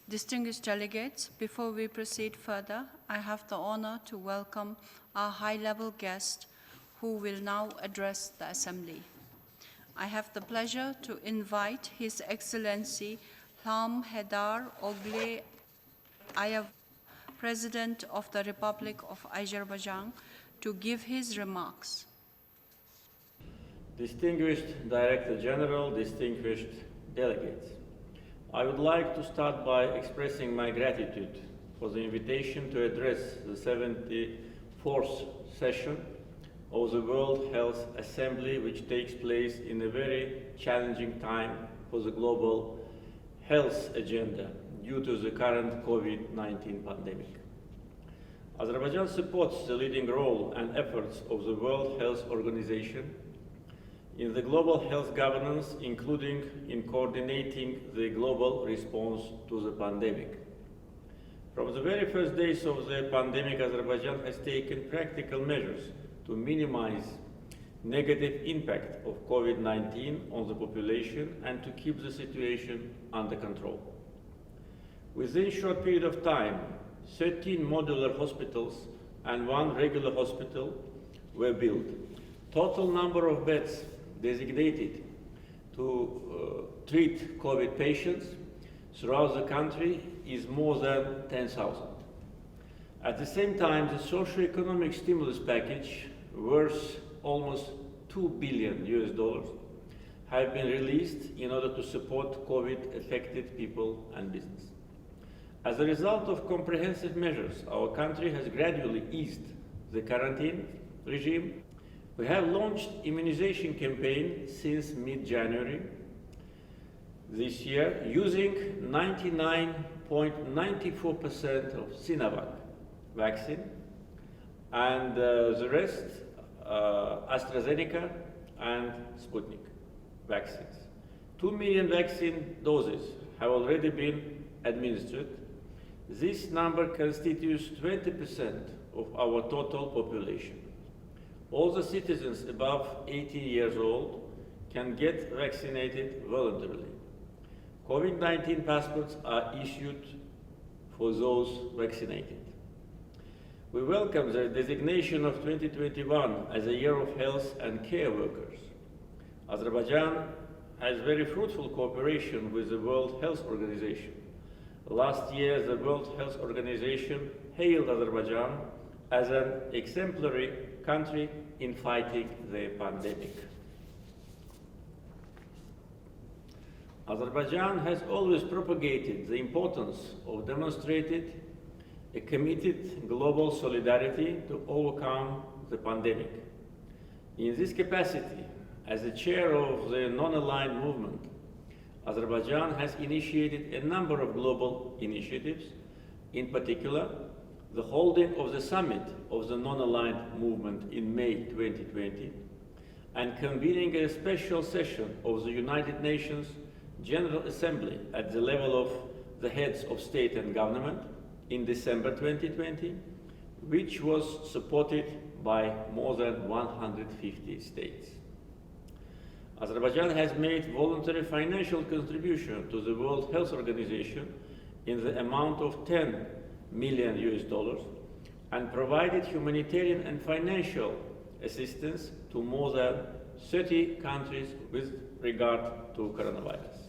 Distinguished delegates, before we proceed further, I have the honor to welcome our high-level guest who will now address the Assembly. I have the pleasure to invite His Excellency İlham Əliyevin, President of the Republic of Azerbaijan, to give his remarks. Distinguished Director General, distinguished delegates, I would like to start by expressing my gratitude for the invitation to address the 74th session of the World Health Assembly, which takes place in a very challenging time for the global health agenda due to the current COVID-19 pandemic. Azerbaijan supports the leading role and efforts of the World Health Organization in the global health governance, including in coordinating the global response to the pandemic. From the very first days of the pandemic, Azerbaijan has taken practical measures to minimize negative impact of COVID-19 on the population and to keep the situation under control. Within a short period of time, 13 modular hospitals and 1 regular hospital were built. Total number of beds designated to treat COVID patients throughout the country is more than 10,000. At the same time, the socio-economic stimulus package worth almost $2 billion have been released in order to support COVID-affected people and business. As a result of comprehensive measures, our country has gradually eased the quarantine regime. We have launched immunization campaign since mid-January this year using 99.94% of Sinovac vaccine and the rest AstraZeneca and Sputnik vaccines. 2 million vaccine doses have already been administered. This number constitutes 20% of our total population. All the citizens above 18 years old can get vaccinated voluntarily. COVID-19 passports are issued for those vaccinated. We welcome the designation of 2021 as a year of health and care workers. Azerbaijan has very fruitful cooperation with the World Health Organization. Last year, the World Health Organization hailed Azerbaijan as an exemplary country in fighting the pandemic. Azerbaijan has always propagated the importance of demonstrating a committed global solidarity to overcome the pandemic. In this capacity, as the chair of the non-aligned movement, Azerbaijan has initiated a number of global initiatives, in particular, the holding of the summit of the non-aligned movement in May 2020, and convening a special session of the United Nations General Assembly at the level of the heads of state and government in December 2020, which was supported by more than 150 states. Azerbaijan has made voluntary financial contribution to the World Health Organization in the amount of $10 million and provided humanitarian and financial assistance to more than 30 countries with regard to coronavirus.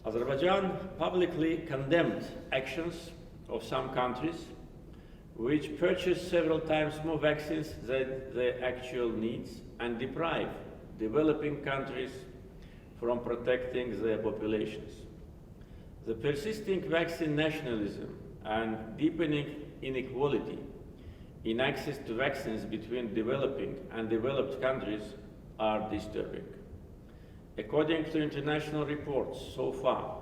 Azerbaijan publicly condemned actions of some countries which purchase several times more vaccines than their actual needs and deprive developing countries from protecting their populations. The persisting vaccine nationalism and deepening inequality in access to vaccines between developing and developed countries are disturbing. According to international reports, so far,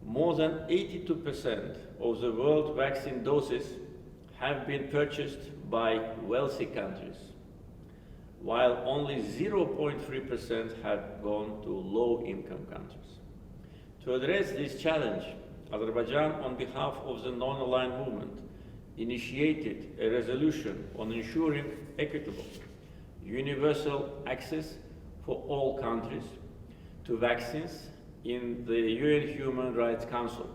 more than 82% of the world vaccine doses have been purchased by wealthy countries, while only 0.3% have gone to low-income countries. To address this challenge, Azerbaijan, on behalf of the non-aligned movement, initiated a resolution on ensuring equitable, universal access for all countries to vaccines in the UN Human Rights Council,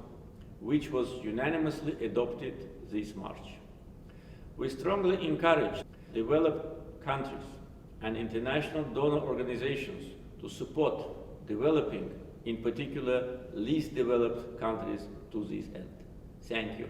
which was unanimously adopted this March. We strongly encourage developed countries and international donor organizations to support developing, in particular, least developed countries to this end. Thank you.